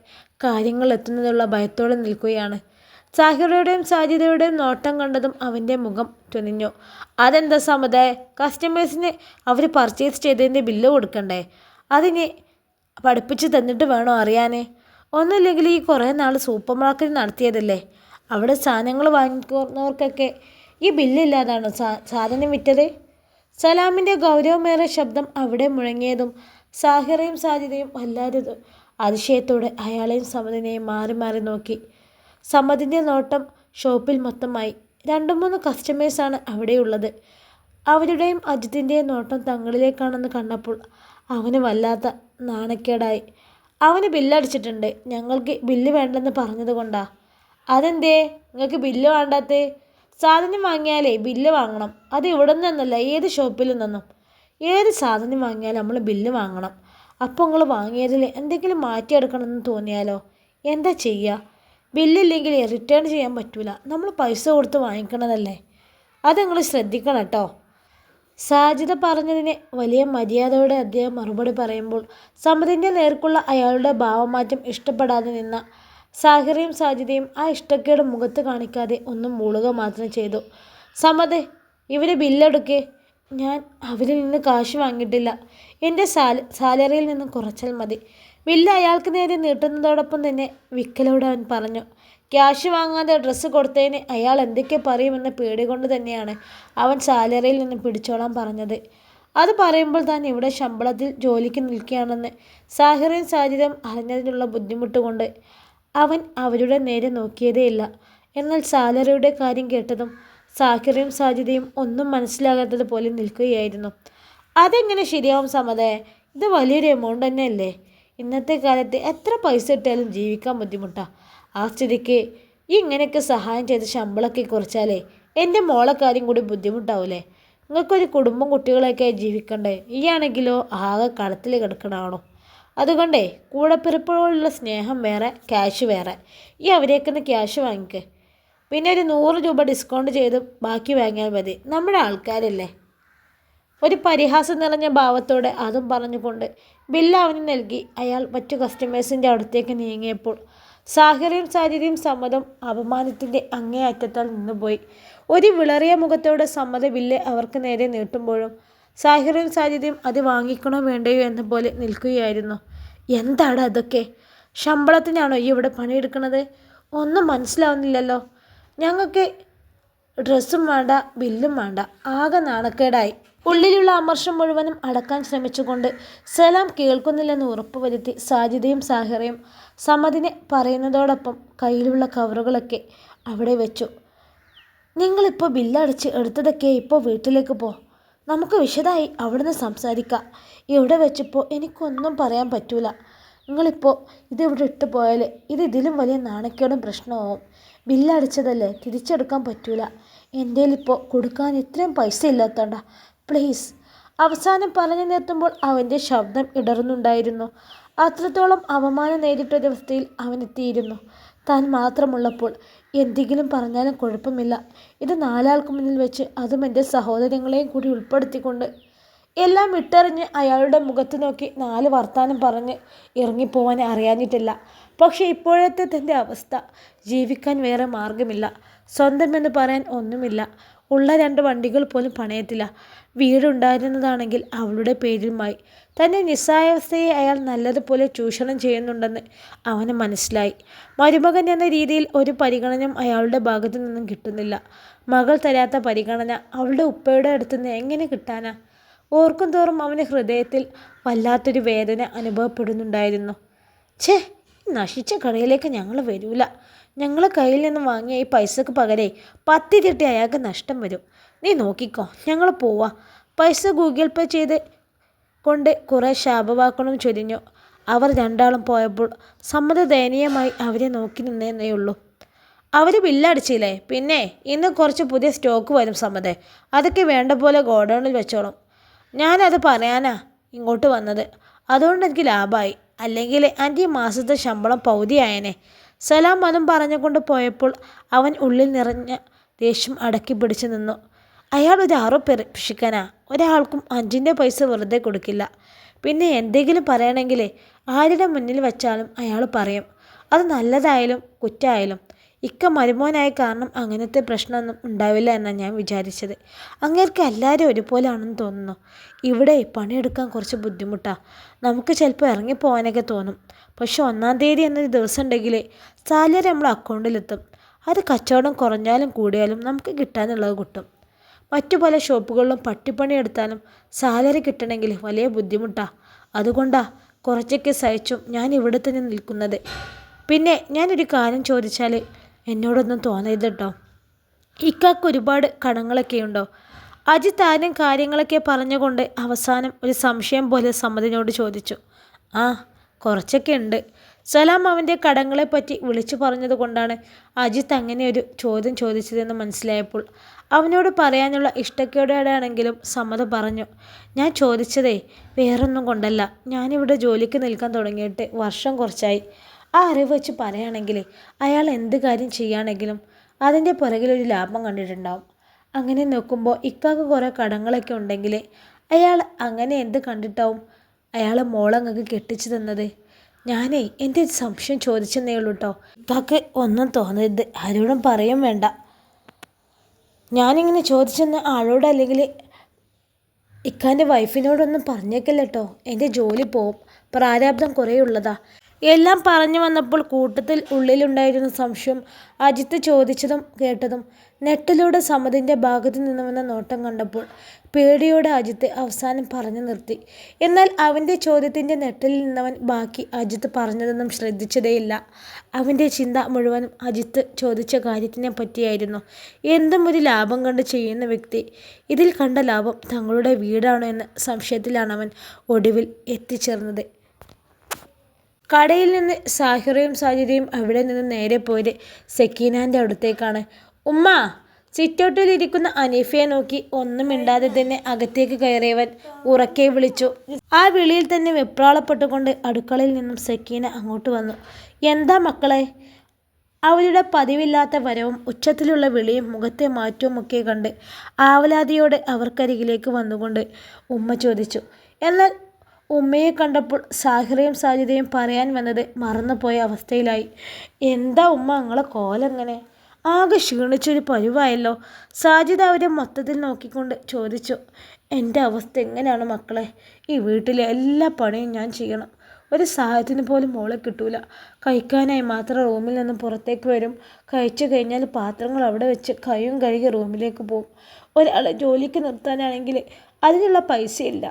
കാര്യങ്ങൾ എത്തുന്നതുള്ള ഭയത്തോടെ നിൽക്കുകയാണ്. സാഹിറയുടെയും സാജിദയുടെയും നോട്ടം കണ്ടതും അവൻ്റെ മുഖം തുനിഞ്ഞു. അതെന്താ സമ്മതേ, കസ്റ്റമേഴ്സിന് അവർ പർച്ചേസ് ചെയ്തതിൻ്റെ ബില്ല് കൊടുക്കണ്ടേ? അതിന് പഠിപ്പിച്ച് തന്നിട്ട് വേണോ അറിയാൻ? ഒന്നുമില്ലെങ്കിൽ ഈ കുറേ നാൾ സൂപ്പർ മാർക്കറ്റ് നടത്തിയതല്ലേ, അവിടെ സാധനങ്ങൾ വാങ്ങിക്കുന്നവർക്കൊക്കെ ഈ ബില്ലില്ലാതാണ് സാധനം വിറ്റത്. സലാമിൻ്റെ ഗൗരവമേറിയ ശബ്ദം അവിടെ മുഴങ്ങിയതും സാഹിറയും സാജിദയും വല്ലാതെ അതിശയത്തോടെ അയാളെയും സമ്മതിനെയും മാറി മാറി നോക്കി. സമ്മതിൻ്റെ നോട്ടം ഷോപ്പിൽ മൊത്തമായി. 2-3 കസ്റ്റമേഴ്സാണ് അവിടെയുള്ളത്. അവരുടെയും അജിത്തിൻ്റെയും നോട്ടം തങ്ങളിലേക്കാണെന്ന് കണ്ടപ്പോൾ അവന് വല്ലാത്ത നാണക്കേടായി. അവന് ബില്ലടിച്ചിട്ടുണ്ട്, ഞങ്ങൾക്ക് ബില്ല് വേണ്ടെന്ന് പറഞ്ഞത് കൊണ്ടാ. അതെന്തേ നിങ്ങൾക്ക് ബില്ല് വേണ്ടാത്തേ? സാധനം വാങ്ങിയാലേ ബില്ല് വാങ്ങണം. അത് ഇവിടെ നിന്നല്ല, ഏത് ഷോപ്പിൽ നിന്നും. ഏത് സാധനം വാങ്ങിയാലും നമ്മൾ ബില്ല് വാങ്ങണം. അപ്പോൾ നിങ്ങൾ വാങ്ങിയതിൽ എന്തെങ്കിലും മാറ്റിയെടുക്കണമെന്ന് തോന്നിയാലോ എന്താ ചെയ്യുക? ബില്ലില്ലെങ്കിൽ റിട്ടേൺ ചെയ്യാൻ പറ്റില്ല, നമ്മൾ പൈസ കൊടുത്ത് വാങ്ങിക്കണതല്ലേ. അത് നിങ്ങൾ ശ്രദ്ധിക്കണം കേട്ടോ. സാജിദ പറഞ്ഞതിന് വലിയ മര്യാദയോടെ അദ്ദേഹം മറുപടി പറയുമ്പോൾ സമ്മതിൻ്റെ നേർക്കുള്ള അയാളുടെ ഭാവമാറ്റം ഇഷ്ടപ്പെടാതെ നിന്ന സാഹിറയും സാജിദയും ആ ഇഷ്ടക്കേട് മുഖത്ത് കാണിക്കാതെ ഒന്നും മൂളുക മാത്രം ചെയ്തു. സമ്മതേ, ഇവരെ ബില്ലെടുക്കേ. ഞാൻ അവരിൽ നിന്ന് കാശ് വാങ്ങിയിട്ടില്ല. എൻ്റെ സാലറിയിൽ നിന്നും കുറച്ചാൽ മതി. ബില്ല് അയാൾക്ക് നേരെ നീട്ടുന്നതോടൊപ്പം തന്നെ വിക്കലോട് അവൻ പറഞ്ഞു. ക്യാഷ് വാങ്ങാതെ ഡ്രസ്സ് കൊടുത്തതിന് അയാൾ എന്തൊക്കെ പറയുമെന്ന പേടി കൊണ്ട് തന്നെയാണ് അവൻ സാലറിയിൽ നിന്ന് പിടിച്ചോളാൻ പറഞ്ഞത്. അത് പറയുമ്പോൾ താൻ ഇവിടെ ശമ്പളത്തിൽ ജോലിക്ക് നിൽക്കുകയാണെന്ന് സാഹിറയും സാജിദയും അറിഞ്ഞതിനുള്ള ബുദ്ധിമുട്ട് കൊണ്ട് അവൻ അവരുടെ നേരെ നോക്കിയതേയില്ല. എന്നാൽ സാലറിയുടെ കാര്യം കേട്ടതും സാഹിറയും സാജിദയും ഒന്നും മനസ്സിലാകാത്തതുപോലെ നിൽക്കുകയായിരുന്നു. അതെങ്ങനെ ശരിയാവും സമ്മതേ? ഇത് വലിയൊരു എമൗണ്ട് തന്നെയല്ലേ. ഇന്നത്തെ കാലത്ത് എത്ര പൈസ ഇട്ടാലും ജീവിക്കാൻ ബുദ്ധിമുട്ടാണ്. ആ സ്ഥിതിക്ക് ഇങ്ങനെയൊക്കെ സഹായം ചെയ്ത് ശമ്പളമൊക്കെ കുറച്ചാലേ എൻ്റെ മോളെ കാര്യം കൂടി ബുദ്ധിമുട്ടാവൂലേ? നിങ്ങൾക്കൊരു കുടുംബം കുട്ടികളൊക്കെ ജീവിക്കണ്ടേ? ഈ ആണെങ്കിലോ ആകെ കളത്തിൽ കിടക്കണാണോ. അതുകൊണ്ടേ കൂടെപ്പിറപ്പോഴുള്ള സ്നേഹം വേറെ, ക്യാഷ് വേറെ. ഈ അവരേക്കുന്ന ക്യാഷ് വാങ്ങിക്ക്, പിന്നെ ഒരു 100 രൂപ ഡിസ്കൗണ്ട് ചെയ്ത് ബാക്കി വാങ്ങിയാൽ മതി. നമ്മുടെ ആൾക്കാരല്ലേ. ഒരു പരിഹാസം നിറഞ്ഞ ഭാവത്തോടെ അതും പറഞ്ഞുകൊണ്ട് ബില്ല് അവന് നൽകി അയാൾ മറ്റു കസ്റ്റമേഴ്സിൻ്റെ അടുത്തേക്ക് നീങ്ങിയപ്പോൾ സാഹിറയും സാജിദയും സമ്മതം അപമാനത്തിൻ്റെ അങ്ങേയറ്റത്താൽ നിന്നുപോയി. ഒരു വിളറിയ മുഖത്തോടെ സമ്മത ബില്ല് അവർക്ക് നേരെ നീട്ടുമ്പോഴും സാഹിറയും സാജിദയും അത് വാങ്ങിക്കണോ വേണ്ടയോ എന്ന പോലെ നിൽക്കുകയായിരുന്നു. എന്താണ് അതൊക്കെ? ശമ്പളത്തിനാണോ ഈ ഇവിടെ പണിയെടുക്കുന്നത്? ഒന്നും മനസ്സിലാവുന്നില്ലല്ലോ. ഞങ്ങൾക്ക് ഡ്രസ്സും വേണ്ട, ബില്ലും വേണ്ട. ആകെ നാണക്കേടായി. ഉള്ളിലുള്ള അമർഷം മുഴുവനും അടക്കാൻ ശ്രമിച്ചുകൊണ്ട് സലാം കേൾക്കുന്നില്ലെന്ന് ഉറപ്പുവരുത്തി സാജിദയും സാഹിറയും സമ്മതിനെ പറയുന്നതോടൊപ്പം കയ്യിലുള്ള കവറുകളൊക്കെ അവിടെ വെച്ചു. നിങ്ങളിപ്പോൾ ബില്ലടിച്ച് എടുത്തതൊക്കെ ഇപ്പോൾ വീട്ടിലേക്ക് പോ, നമുക്ക് വിശദമായി അവിടുന്ന് സംസാരിക്കാം. ഇവിടെ വെച്ചപ്പോൾ എനിക്കൊന്നും പറയാൻ പറ്റൂല. നിങ്ങളിപ്പോൾ ഇതിവിടെ ഇട്ട് പോയാൽ ഇതിലും വലിയ നാണക്കേടും പ്രശ്നമാവും. ബില്ലടിച്ചതല്ലേ, തിരിച്ചെടുക്കാൻ പറ്റൂല. എൻ്റെയിലിപ്പോൾ കൊടുക്കാൻ ഇത്രയും പൈസ ഇല്ലാത്തണ്ട, പ്ലീസ്. അവസാനം പറഞ്ഞു നിർത്തുമ്പോൾ അവൻ്റെ ശബ്ദം ഇടറുന്നുണ്ടായിരുന്നു. അത്രത്തോളം അവമാനം നേരിട്ടൊരവസ്ഥയിൽ അവനെത്തിയിരുന്നു. താൻ മാത്രമുള്ളപ്പോൾ എന്തെങ്കിലും പറഞ്ഞാലും കുഴപ്പമില്ല. ഇത് 4 ആൾക്ക് മുന്നിൽ വെച്ച്, അതും എൻ്റെ സഹോദരങ്ങളെയും കൂടി ഉൾപ്പെടുത്തിക്കൊണ്ട്. എല്ലാം വിട്ടെറിഞ്ഞ് അയാളുടെ മുഖത്ത് നോക്കി 4 വർത്താനം പറഞ്ഞ് ഇറങ്ങിപ്പോവാൻ അറിയാഞ്ഞിട്ടില്ല. പക്ഷേ ഇപ്പോഴത്തെ തൻ്റെ അവസ്ഥ, ജീവിക്കാൻ വേറെ മാർഗമില്ല. സ്വന്തമെന്ന് പറയാൻ ഒന്നുമില്ല. ഉള്ള 2 വണ്ടികൾ പോലും പണയത്തില്ല. വീടുണ്ടായിരുന്നതാണെങ്കിൽ അവളുടെ പേരിലുമായി. തൻ്റെ നിസ്സഹായാവസ്ഥയെ അയാൾ നല്ലതുപോലെ ചൂഷണം ചെയ്യുന്നുണ്ടെന്ന് അവന് മനസ്സിലായി. മരുമകൻ എന്ന രീതിയിൽ ഒരു പരിഗണനയും അയാളുടെ ഭാഗത്തു നിന്നും കിട്ടുന്നില്ല. മകൾ തരാത്ത പരിഗണന അവളുടെ ഉപ്പയുടെ അടുത്തുനിന്ന് എങ്ങനെ കിട്ടാനാ? ഓർക്കും തോറും അവന് ഹൃദയത്തിൽ വല്ലാത്തൊരു വേദന അനുഭവപ്പെടുന്നുണ്ടായിരുന്നു. ഛേ, നശിച്ച കടയിലേക്ക് ഞങ്ങൾ വരൂല. ഞങ്ങളെ കയ്യിൽ നിന്ന് വാങ്ങിയ ഈ പൈസക്ക് പകരേ 10 ഇരട്ടി അയാൾക്ക് നഷ്ടം വരും. നീ നോക്കിക്കോ, ഞങ്ങൾ പോവാ. പൈസ ഗൂഗിൾ പേ ചെയ്ത് കൊണ്ട് കുറേ ശാപവാക്കളും ചൊരിഞ്ഞു. അവർ രണ്ടാളും പോയപ്പോൾ സമ്മത ദയനീയമായി അവരെ നോക്കി നിന്നേയുള്ളൂ. അവർ ബില്ലടിച്ചില്ലേ? പിന്നെ ഇന്ന് കുറച്ച് പുതിയ സ്റ്റോക്ക് വരും സമ്മതേ. അതൊക്കെ വേണ്ട പോലെ ഗോഡൗണിൽ വെച്ചോളും. ഞാനത് പറയാനാ ഇങ്ങോട്ട് വന്നത്. അതുകൊണ്ട് എനിക്ക് ലാഭമായി. അല്ലെങ്കിൽ എൻ്റെ ഈ മാസത്തെ ശമ്പളം പകുതിയായനെ. സലാം അതും പറഞ്ഞുകൊണ്ട് പോയപ്പോൾ അവൻ ഉള്ളിൽ നിറഞ്ഞ ദേഷ്യം അടക്കി പിടിച്ചു നിന്നു. അയാൾ ഒരു പിശുക്കനാ. ഒരാൾക്കും 5ൻ്റെ പൈസ വെറുതെ കൊടുക്കില്ല. പിന്നെ എന്തെങ്കിലും പറയണമെങ്കിലേ ആരുടെ മുന്നിൽ വച്ചാലും അയാൾ പറയും. അത് നല്ലതായാലും കുറ്റമായാലും. ഇക്ക മരുമോനായ കാരണം അങ്ങനത്തെ പ്രശ്നമൊന്നും ഉണ്ടാവില്ല എന്നാണ് ഞാൻ വിചാരിച്ചത്. അങ്ങേർക്ക് എല്ലാവരും ഒരുപോലെയാണെന്ന് തോന്നുന്നു. ഇവിടെ പണിയെടുക്കാൻ കുറച്ച് ബുദ്ധിമുട്ടാണ്. നമുക്ക് ചിലപ്പോൾ ഇറങ്ങിപ്പോകാനൊക്കെ തോന്നും. പക്ഷെ 1-ാം തീയതി എന്നൊരു ദിവസം ഉണ്ടെങ്കിൽ സാലറി നമ്മളെ അക്കൗണ്ടിലെത്തും. അത് കച്ചവടം കുറഞ്ഞാലും കൂടിയാലും നമുക്ക് കിട്ടാനുള്ളത് കിട്ടും. മറ്റു പല ഷോപ്പുകളിലും പട്ടിപ്പണി എടുത്താലും സാലറി കിട്ടണമെങ്കിൽ വലിയ ബുദ്ധിമുട്ടാണ്. അതുകൊണ്ടാണ് കുറച്ചൊക്കെ സഹിച്ചും ഞാൻ ഇവിടെ തന്നെ നിൽക്കുന്നത്. പിന്നെ ഞാനൊരു കാര്യം ചോദിച്ചാൽ എന്നോടൊന്നും തോന്നരുത് കേട്ടോ. ഇക്കാക്ക് ഒരുപാട് കടങ്ങളൊക്കെ ഉണ്ടോ? അജിത്ത് ആദ്യം കാര്യങ്ങളൊക്കെ പറഞ്ഞുകൊണ്ട് അവസാനം ഒരു സംശയം പോലെ സമ്മതിനോട് ചോദിച്ചു. ആ, കുറച്ചൊക്കെ ഉണ്ട്. സലാം അവൻ്റെ കടങ്ങളെപ്പറ്റി വിളിച്ചു പറഞ്ഞത് കൊണ്ടാണ് അജിത്ത് അങ്ങനെ ഒരു ചോദ്യം ചോദിച്ചതെന്ന് മനസ്സിലായപ്പോൾ അവനോട് പറയാനുള്ള ഇഷ്ടക്കേടോടെയാണെങ്കിലും സമ്മതം പറഞ്ഞു. ഞാൻ ചോദിച്ചതേ വേറൊന്നും കൊണ്ടല്ല. ഞാനിവിടെ ജോലിക്ക് നിൽക്കാൻ തുടങ്ങിയിട്ട് വർഷം കുറച്ചായി. ആ അറിവ് വെച്ച് പറയുകയാണെങ്കിൽ അയാൾ എന്ത് കാര്യം ചെയ്യുകയാണെങ്കിലും അതിൻ്റെ പുറകിലൊരു ലാഭം കണ്ടിട്ടുണ്ടാവും. അങ്ങനെ നോക്കുമ്പോൾ ഇക്കാക്ക് കുറേ കടങ്ങളൊക്കെ ഉണ്ടെങ്കിൽ അയാൾ അങ്ങനെ എന്ത് കണ്ടിട്ടാവും അയാൾ മോളങ്ങക്ക് കെട്ടിച്ചു തന്നത്? ഞാനേ എൻ്റെ സംശയം ചോദിച്ചെന്നേ ഉള്ളൂ കേട്ടോ. ഇക്കാക്ക് ഒന്നും തോന്നരുത്, ആരോടും പറയും വേണ്ട. ഞാനിങ്ങനെ ചോദിച്ചെന്ന ആളോട് അല്ലെങ്കിൽ ഇക്കാൻ്റെ വൈഫിനോടൊന്നും പറഞ്ഞേക്കല്ല കേട്ടോ. എൻ്റെ ജോലി പോവും. പ്രാരാബ്ദം കുറേ ഉള്ളതാ. എല്ലാം പറഞ്ഞു വന്നപ്പോൾ കൂട്ടത്തിൽ ഉള്ളിലുണ്ടായിരുന്ന സംശയം അജിത്ത് ചോദിച്ചതും കേട്ടതും നെട്ടിലൂടെ സമ്മതിൻ്റെ ഭാഗത്തു നിന്ന് വന്ന നോട്ടം കണ്ടപ്പോൾ പേടിയോടെ അജിത്ത് അവസാനം പറഞ്ഞു നിർത്തി. എന്നാൽ അവൻ്റെ ചോദ്യത്തിൻ്റെ നെട്ടിൽ നിന്നവൻ ബാക്കി അജിത്ത് പറഞ്ഞതൊന്നും ശ്രദ്ധിച്ചതേയില്ല. അവൻ്റെ ചിന്ത മുഴുവനും അജിത്ത് ചോദിച്ച കാര്യത്തിനെ പറ്റിയായിരുന്നു. എന്തും ഒരു ലാഭം കണ്ട് ചെയ്യുന്ന വ്യക്തി ഇതിൽ കണ്ട ലാഭം തങ്ങളുടെ വീടാണോ എന്ന സംശയത്തിലാണ് അവൻ ഒടുവിൽ എത്തിച്ചേർന്നത്. കടയിൽ നിന്ന് സാഹിറയും സാജിദയും അവിടെ നിന്ന് നേരെ പോയത് സക്കീനാൻ്റെ അടുത്തേക്കാണ്. ഉമ്മ! സിറ്റൗട്ടിലിരിക്കുന്ന അനീഫയെ നോക്കി ഒന്നും മിണ്ടാതെ തന്നെ അകത്തേക്ക് കയറിയവൻ ഉറക്കെ വിളിച്ചു. ആ വിളിയിൽ തന്നെ വെപ്രാളപ്പെട്ടുകൊണ്ട് അടുക്കളയിൽ നിന്നും സക്കീന അങ്ങോട്ട് വന്നു. എന്താ മക്കളെ? അവരുടെ പതിവില്ലാത്ത വരവും ഉച്ചത്തിലുള്ള വിളിയും മുഖത്തെ മാറ്റവും ഒക്കെ കണ്ട് ആവലാതിയോടെ അവർക്കരികിലേക്ക് വന്നുകൊണ്ട് ഉമ്മ ചോദിച്ചു. എന്നാൽ ഉമ്മയെ കണ്ടപ്പോൾ സാഹിറയും സാജിദയും പറയാൻ വന്നത് മറന്നുപോയ അവസ്ഥയിലായി. എന്താ ഉമ്മ നിങ്ങളെ കോലെങ്ങനെ? ആകെ ക്ഷീണിച്ചൊരു പരുവായല്ലോ. സാജിദ അവരെ മൊത്തത്തിൽ നോക്കിക്കൊണ്ട് ചോദിച്ചു. എൻ്റെ അവസ്ഥ എങ്ങനെയാണ് മക്കളെ? ഈ വീട്ടിലെ എല്ലാ പണിയും ഞാൻ ചെയ്യണം. ഒരു സഹായത്തിന് പോലും മോളെ കിട്ടൂല. കഴിക്കാനായി മാത്രം റൂമിൽ നിന്ന് പുറത്തേക്ക് വരും. കഴിച്ചു കഴിഞ്ഞാൽ പാത്രങ്ങൾ അവിടെ വെച്ച് കൈയും കഴുകി റൂമിലേക്ക് പോകും. ഒരാളെ ജോലിക്ക് നിർത്താനാണെങ്കിൽ അതിനുള്ള പൈസയില്ല.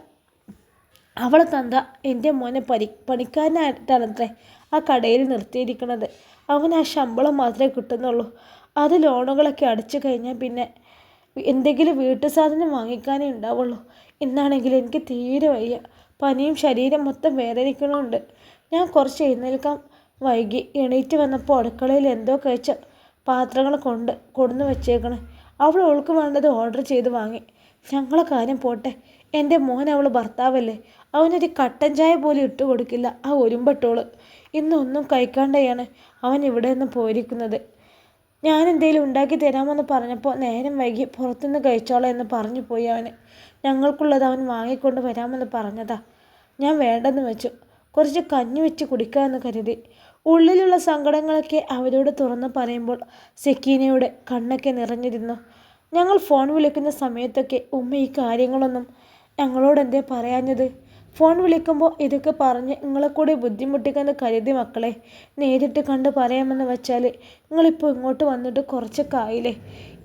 അവളെ തന്ത എൻ്റെ മോനെ പണിക്കാരനായിട്ടാണത്രേ ആ കടയിൽ നിർത്തിയിരിക്കുന്നത്. അവന് ആ ശമ്പളം മാത്രമേ കിട്ടുന്നുള്ളൂ. അത് ലോണുകളൊക്കെ അടച്ചു കഴിഞ്ഞാൽ പിന്നെ എന്തെങ്കിലും വീട്ടു സാധനം വാങ്ങിക്കാനേ ഉണ്ടാവുള്ളൂ. ഇന്നാണെങ്കിൽ എനിക്ക് തീരെ വയ്യ. പനിയും ശരീരം മൊത്തം വേദനിക്കണമുണ്ട്. ഞാൻ കുറച്ച് എഴുന്നേൽക്കാൻ വൈകി. എണീറ്റ് വന്നപ്പോൾ അടുക്കളയിൽ എന്തോ കഴിച്ച പാത്രങ്ങൾ കൊടുന്ന് വെച്ചേക്കണേ. അവൾക്ക് വേണ്ടത് ഓർഡർ ചെയ്ത് വാങ്ങി. ഞങ്ങളെ കാര്യം പോട്ടെ, എൻ്റെ മോൻ അവൾ ഭർത്താവല്ലേ, അവനൊരു കട്ടൻ ചായ പോലും ഇട്ട് കൊടുക്കില്ല ആ ഒരുമ്പട്ടോള്. ഇന്നൊന്നും കഴിക്കാണ്ടായാണ് അവൻ ഇവിടെ നിന്ന് പോയിരിക്കുന്നത്. ഞാൻ എന്തെങ്കിലും ഉണ്ടാക്കി തരാമെന്ന് പറഞ്ഞപ്പോൾ നേരം വൈകി പുറത്തുനിന്ന് കഴിച്ചോളാം എന്ന് പറഞ്ഞു പോയി അവന്. ഞങ്ങൾക്കുള്ളത് അവൻ വാങ്ങിക്കൊണ്ട് വരാമെന്ന് പറഞ്ഞതാ. ഞാൻ വേണ്ടെന്ന് വെച്ചു. കുറച്ച് കഞ്ഞി വെച്ച് കുടിക്കാമെന്ന് കരുതി. ഉള്ളിലുള്ള സങ്കടങ്ങളൊക്കെ അവരോട് തുറന്ന് പറയുമ്പോൾ സക്കീനയുടെ കണ്ണൊക്കെ നിറഞ്ഞിരുന്നു. ഞങ്ങൾ ഫോൺ വിളിക്കുന്ന സമയത്തൊക്കെ ഉമ്മ ഈ കാര്യങ്ങളൊന്നും ഞങ്ങളോട് എന്തേ പറയാഞ്ഞത്? ഫോൺ വിളിക്കുമ്പോൾ ഇതൊക്കെ പറഞ്ഞ് നിങ്ങളെ കൂടി ബുദ്ധിമുട്ടിക്കുന്ന കരുതി മക്കളെ. നേരിട്ട് കണ്ട് പറയാമെന്ന് വെച്ചാൽ നിങ്ങളിപ്പോൾ ഇങ്ങോട്ട് വന്നിട്ട് കുറച്ചൊക്കെ ആയില്ലേ.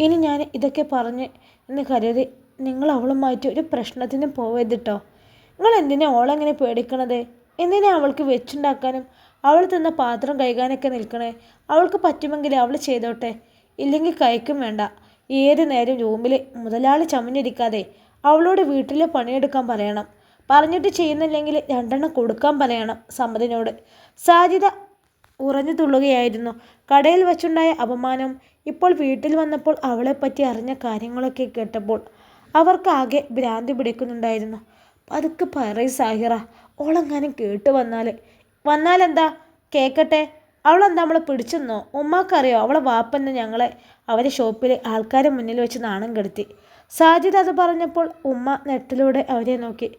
ഇനി ഞാൻ ഇതൊക്കെ പറഞ്ഞ് എന്ന് കരുതി നിങ്ങൾ അവളുമായിട്ട് ഒരു പ്രശ്നത്തിനും പോവരുതിട്ടോ. നിങ്ങൾ എന്തിനാ ഓളെങ്ങനെ പേടിക്കണത്? എന്തിനാ അവൾക്ക് വെച്ചുണ്ടാക്കാനും അവൾ തന്ന പാത്രം കഴുകാനൊക്കെ നിൽക്കണേ? അവൾക്ക് പറ്റുമെങ്കിൽ അവൾ ചെയ്തോട്ടെ, ഇല്ലെങ്കിൽ കഴിക്കും വേണ്ട. ഏത് നേരം റൂമിൽ മുതലാളി ചമഞ്ഞിരിക്കാതെ അവളോട് വീട്ടിലെ പണിയെടുക്കാൻ പറയണം. പറഞ്ഞിട്ട് ചെയ്യുന്നില്ലെങ്കിൽ 2 കൊടുക്കാൻ പറയണം സമ്മതിനോട്. സാജിദ ഉറഞ്ഞു തുള്ളുകയായിരുന്നു. കടയിൽ വച്ചുണ്ടായ അപമാനം ഇപ്പോൾ വീട്ടിൽ വന്നപ്പോൾ അവളെപ്പറ്റി അറിഞ്ഞ കാര്യങ്ങളൊക്കെ കേട്ടപ്പോൾ അവർക്ക് ആകെ ഭ്രാന്തി പിടിക്കുന്നുണ്ടായിരുന്നു. പതുക്കെ പറയ് സാഹിറ, ഓളെങ്ങാനും കേട്ട് വന്നാലെന്താ? കേൾക്കട്ടെ. അവളെന്താ നമ്മളെ പിടിച്ചെന്നോ? ഉമ്മാക്കറിയോ അവളെ വാപ്പന്ന് ഞങ്ങളെ അവരെ ഷോപ്പിൽ ആൾക്കാരെ മുന്നിൽ വെച്ച് നാണം കെടുത്തി. സാജിദ് അത് പറഞ്ഞപ്പോൾ ഉമ്മ നെറ്റിലൂടെ അവരെ നോക്കി.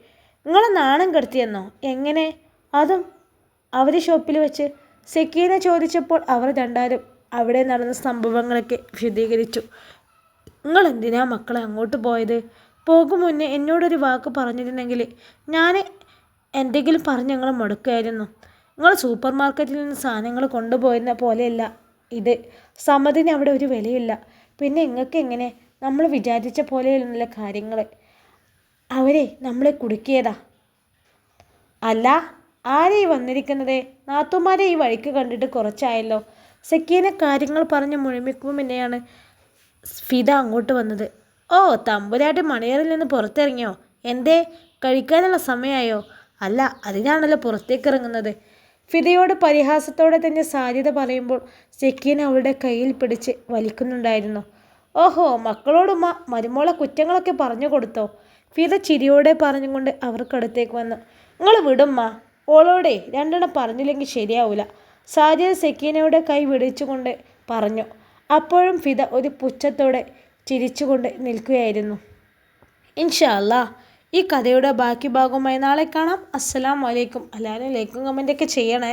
നിങ്ങളെ നാണം കെടുത്തിയെന്നോ? എങ്ങനെ? അതും അവരെ ഷോപ്പിൽ വെച്ച്? സെക്കീന ചോദിച്ചപ്പോൾ അവർ രണ്ടാരും അവിടെ നടന്ന സംഭവങ്ങളൊക്കെ വിശദീകരിച്ചു. നിങ്ങൾ എന്തിനാ മക്കളെ അങ്ങോട്ട് പോയത്? പോകും മുന്നേ എന്നോടൊരു വാക്ക് പറഞ്ഞിരുന്നെങ്കിൽ ഞാൻ എന്തെങ്കിലും പറഞ്ഞ് ഞങ്ങൾ മുടക്കുമായിരുന്നു. നിങ്ങൾ സൂപ്പർ മാർക്കറ്റിൽ നിന്ന് സാധനങ്ങൾ കൊണ്ടുപോയിരുന്ന പോലെയല്ല ഇത്. സമ്മതിന് അവിടെ ഒരു വിലയില്ല. പിന്നെ നിങ്ങൾക്ക് എങ്ങനെ? നമ്മൾ വിചാരിച്ച പോലെയല്ല കാര്യങ്ങൾ. അവരെ നമ്മളെ കുടുക്കിയതാ. അല്ല, ആരെ വന്നിരിക്കുന്നത്? നാത്തുമാരെ ഈ വഴിക്ക് കണ്ടിട്ട് കുറച്ചായല്ലോ. സെക്കീനെ കാര്യങ്ങൾ പറഞ്ഞ് മുഴുമിക്കും മുന്നെയാണ് ഫിദ അങ്ങോട്ട് വന്നത്. ഓ, തമ്പുരാട്ടി മണിയറിൽ നിന്ന് പുറത്തിറങ്ങിയോ? എന്തേ, കഴിക്കാനുള്ള സമയമായോ? അല്ല, അതിനാണല്ലോ പുറത്തേക്ക് ഇറങ്ങുന്നത്. ഫിദയോട് പരിഹാസത്തോടെ തന്നെ സാധ്യത പറയുമ്പോൾ സെക്കീന അവളുടെ കയ്യിൽ പിടിച്ച് വലിക്കുന്നുണ്ടായിരുന്നു. ഓഹോ, മക്കളോടുമ്മ മരുമോളെ കുറ്റങ്ങളൊക്കെ പറഞ്ഞു കൊടുത്തോ? ഫിദ ചിരിയോടെ പറഞ്ഞുകൊണ്ട് അവർക്കടുത്തേക്ക് വന്നു. നിങ്ങൾ വിടുമ്മ, ഓളോടെ 2 പറഞ്ഞില്ലെങ്കിൽ ശരിയാവില്ല. സാജിദ സെക്കീനയുടെ കൈ വിടിച്ചുകൊണ്ട് പറഞ്ഞു. അപ്പോഴും ഫിദ ഒരു പുച്ഛത്തോടെ ചിരിച്ചുകൊണ്ട് നിൽക്കുകയായിരുന്നു. ഇൻഷാ അല്ലാ, ഈ കഥയുടെ ബാക്കി ഭാഗവുമായി നാളെ കാണാം. അസ്സലാമു അലൈക്കും. എല്ലാവരും ലൈക്കും കമൻറ്റൊക്കെ ചെയ്യണേ.